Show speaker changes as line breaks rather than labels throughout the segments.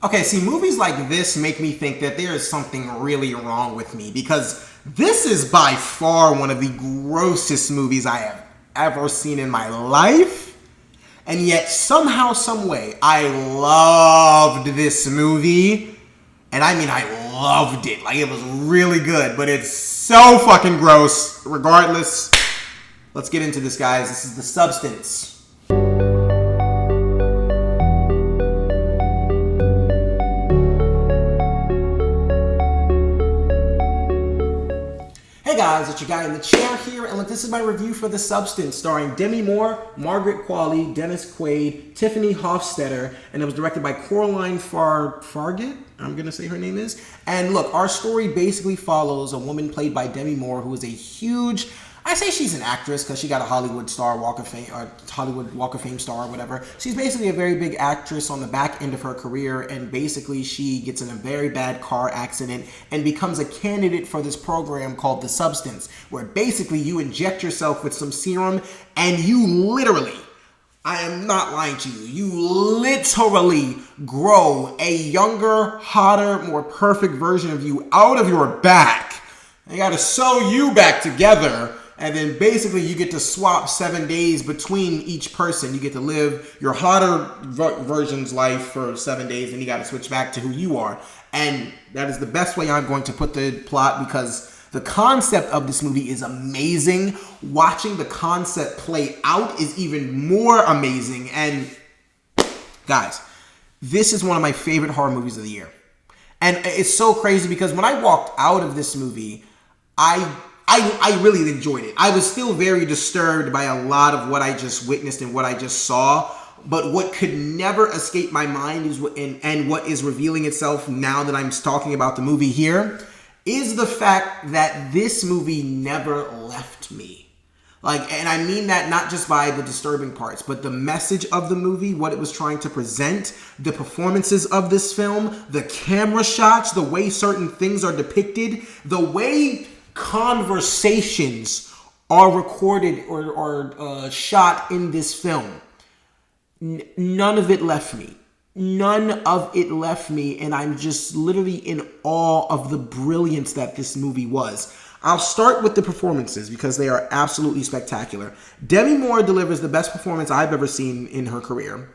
Okay, see, movies like this make me think that there is something really wrong with me, because this is by far one of the grossest movies I have ever seen in my life. And yet, somehow, some way, I loved this movie. And I mean, I loved it. Like, it was really good, but it's so fucking gross. Regardless, let's get into this, guys. This is The Substance. Hey guys, it's your guy in the chair here, and look, this is my review for The Substance, starring Demi Moore, Margaret Qualley, Dennis Quaid, Tiffany Hofstetter, and it was directed by Coraline Fargate, I'm going to say her name is. And look, our story basically follows a woman played by Demi Moore, who is a huge, I say she's an actress because she got a Hollywood Walk of Fame star or whatever. She's basically a very big actress on the back end of her career, and basically she gets in a very bad car accident and becomes a candidate for this program called The Substance, where basically you inject yourself with some serum and you literally, I am not lying to you, you literally grow a younger, hotter, more perfect version of you out of your back. They gotta sew you back together. And then basically you get to swap 7 days between each person. You get to live your hotter version's life for 7 days, and you got to switch back to who you are. And that is the best way I'm going to put the plot, because the concept of this movie is amazing. Watching the concept play out is even more amazing. And guys, this is one of my favorite horror movies of the year. And it's so crazy because when I walked out of this movie, I really enjoyed it. I was still very disturbed by a lot of what I just witnessed and what I just saw. But what could never escape my mind is what is revealing itself now that I'm talking about the movie here is the fact that this movie never left me. And I mean that not just by the disturbing parts, but the message of the movie, what it was trying to present, the performances of this film, the camera shots, the way certain things are depicted, the way conversations are recorded or shot in this film. None of it left me. None of it left me, and I'm just literally in awe of the brilliance that this movie was. I'll start with the performances because they are absolutely spectacular. Demi Moore delivers the best performance I've ever seen in her career,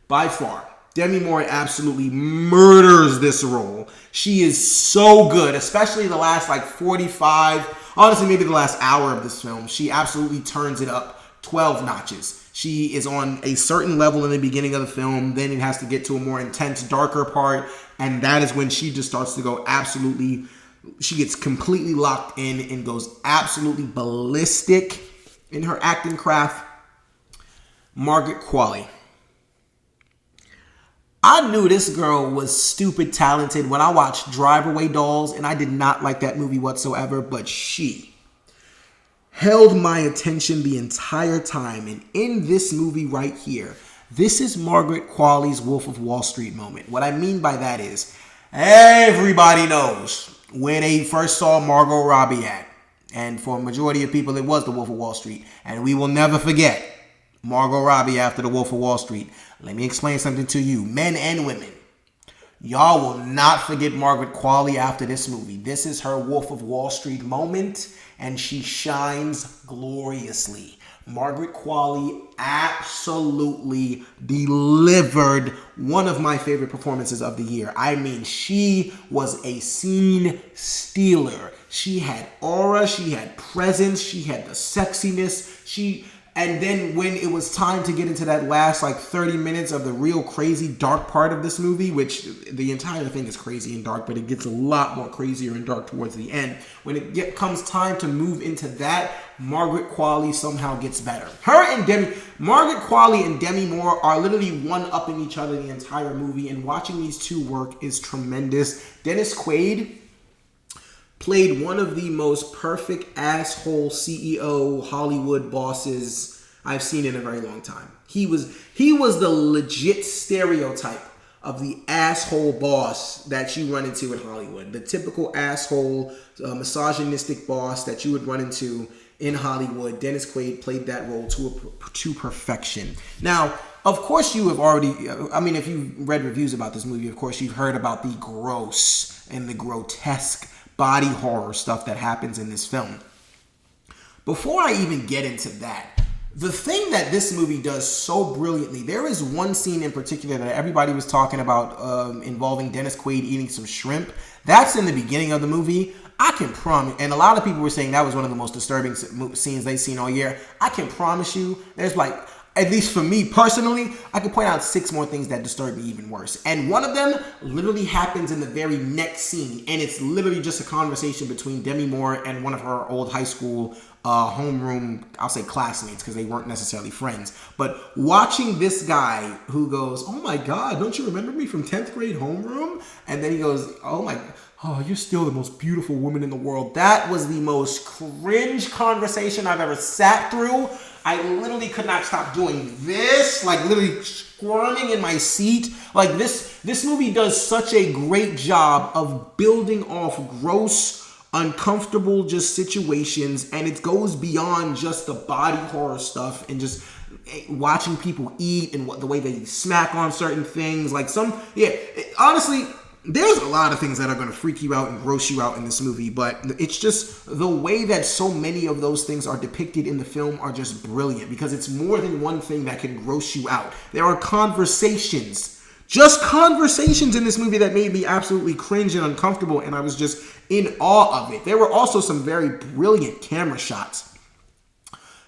by far. Demi Moore absolutely murders this role. She is so good, especially the last 45, honestly maybe the last hour of this film. She absolutely turns it up 12 notches. She is on a certain level in the beginning of the film, then it has to get to a more intense, darker part, and that is when she just starts to go absolutely, she gets completely locked in and goes absolutely ballistic in her acting craft. Margaret Qualley. I knew this girl was stupid talented when I watched Drive Away Dolls, and I did not like that movie whatsoever, but she held my attention the entire time. And in this movie right here, this is Margaret Qualley's Wolf of Wall Street moment. What I mean by that is, everybody knows where they first saw Margot Robbie at. And for a majority of people, it was The Wolf of Wall Street. And we will never forget Margot Robbie after The Wolf of Wall Street. Let me explain something to you, men and women. Y'all will not forget Margaret Qualley after this movie. This is her Wolf of Wall Street moment, and she shines gloriously. Margaret Qualley absolutely delivered one of my favorite performances of the year. I mean, she was a scene stealer. She had aura, she had presence, she had the sexiness, and then when it was time to get into that last 30 minutes of the real crazy dark part of this movie, which the entire thing is crazy and dark, but it gets a lot more crazier and dark towards the end. When it comes time to move into that, Margaret Qualley somehow gets better. Margaret Qualley and Demi Moore are literally one-upping each other the entire movie, and watching these two work is tremendous. Dennis Quaid played one of the most perfect asshole CEO Hollywood bosses I've seen in a very long time. He was the legit stereotype of the asshole boss that you run into in Hollywood. The typical asshole, misogynistic boss that you would run into in Hollywood. Dennis Quaid played that role to perfection. Now, of course you have already, I mean, if you've read reviews about this movie, of course you've heard about the gross and the grotesque body horror stuff that happens in this film. Before I even get into that, the thing that this movie does so brilliantly, there is one scene in particular that everybody was talking about involving Dennis Quaid eating some shrimp. That's in the beginning of the movie. I can promise, and a lot of people were saying that was one of the most disturbing scenes they've seen all year. I can promise you, there's like, at least for me personally, I can point out 6 more things that disturb me even worse. And one of them literally happens in the very next scene, and it's literally just a conversation between Demi Moore and one of her old high school homeroom, I'll say classmates, because they weren't necessarily friends. But watching this guy who goes, "Oh my God, don't you remember me from 10th grade homeroom?" And then he goes, "Oh, you're still the most beautiful woman in the world." That was the most cringe conversation I've ever sat through. I literally could not stop doing this, like literally squirming in my seat. Like this movie does such a great job of building off gross, uncomfortable just situations, and it goes beyond just the body horror stuff and just watching people eat and the way they smack on certain things. Like honestly, there's a lot of things that are going to freak you out and gross you out in this movie, but it's just the way that so many of those things are depicted in the film are just brilliant, because it's more than one thing that can gross you out. There are conversations in this movie that made me absolutely cringe and uncomfortable, and I was just in awe of it. There were also some very brilliant camera shots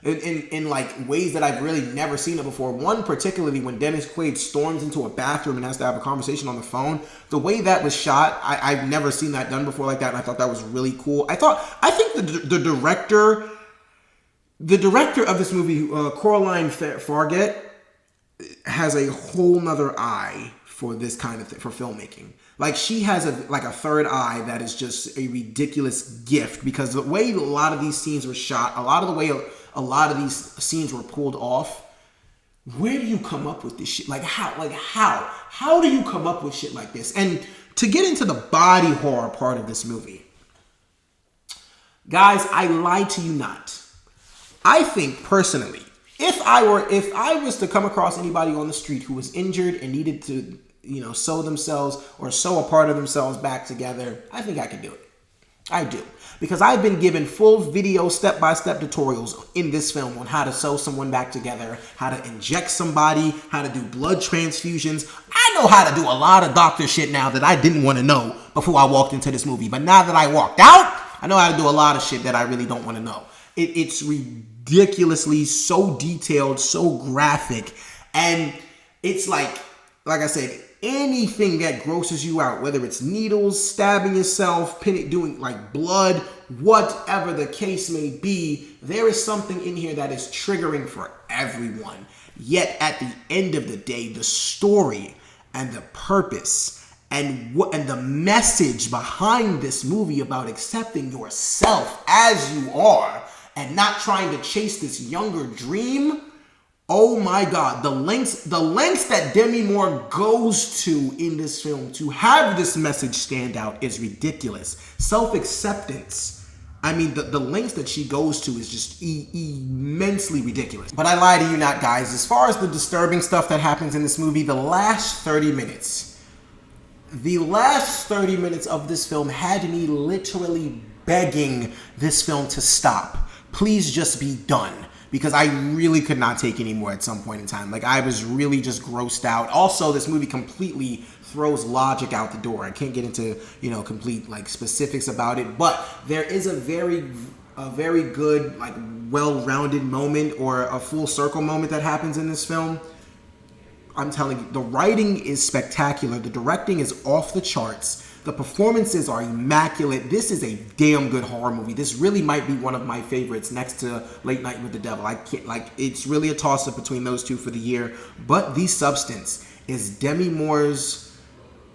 in like ways that I've really never seen it before. One particularly when Dennis Quaid storms into a bathroom and has to have a conversation on the phone. The way that was shot, I've never seen that done before like that, and I thought that was really cool. I think the director of this movie, Coraline Fargett, has a whole nother eye for this kind of thing, for filmmaking. Like, she has a third eye that is just a ridiculous gift, because the way a lot of these scenes were shot, a lot of these scenes were pulled off. Where do you come up with this shit? How do you come up with shit like this? And to get into the body horror part of this movie, guys, I lie to you not. I think personally, if I was to come across anybody on the street who was injured and needed to, sew themselves or sew a part of themselves back together, I think I could do it. I do. Because I've been given full video step-by-step tutorials in this film on how to sew someone back together, how to inject somebody, how to do blood transfusions. I know how to do a lot of doctor shit now that I didn't want to know before I walked into this movie. But now that I walked out, I know how to do a lot of shit that I really don't want to know. It's ridiculously so detailed, so graphic, and it's like I said, anything that grosses you out, whether it's needles, stabbing yourself, doing like blood, whatever the case may be, there is something in here that is triggering for everyone. Yet at the end of the day, the story and the purpose and the message behind this movie about accepting yourself as you are and not trying to chase this younger dream. Oh my God, the lengths that Demi Moore goes to in this film to have this message stand out is ridiculous. Self-acceptance. I mean, the lengths that she goes to is just immensely ridiculous. But I lie to you not, guys. As far as the disturbing stuff that happens in this movie, the last 30 minutes of this film had me literally begging this film to stop. Please just be done. Because I really could not take any more at some point in time. Like, I was really just grossed out. Also, this movie completely throws logic out the door. I can't get into, complete, specifics about it. But there is a very good, well-rounded moment or a full circle moment that happens in this film. I'm telling you, the writing is spectacular. The directing is off the charts. The performances are immaculate. This is a damn good horror movie. This really might be one of my favorites next to Late Night with the Devil. It's really a toss-up between those two for the year. But The Substance is Demi Moore's...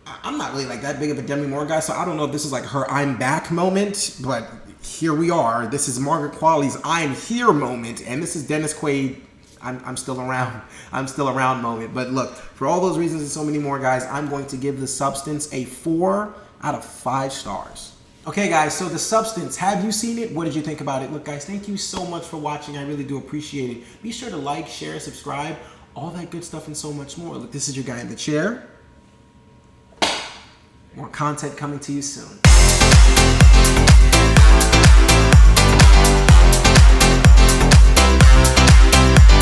I'm not really that big of a Demi Moore guy, so I don't know if this is her I'm back moment, but here we are. This is Margaret Qualley's I'm here moment, and this is Dennis Quaid I'm still around. I'm still around moment. But look, for all those reasons and so many more, guys, I'm going to give The Substance a 4 out of 5 stars. Okay, guys, so The Substance, have you seen it? What did you think about it? Look, guys, thank you so much for watching. I really do appreciate it. Be sure to like, share, subscribe. all that good stuff and so much more. Look, this is your guy in the chair. More content coming to you soon.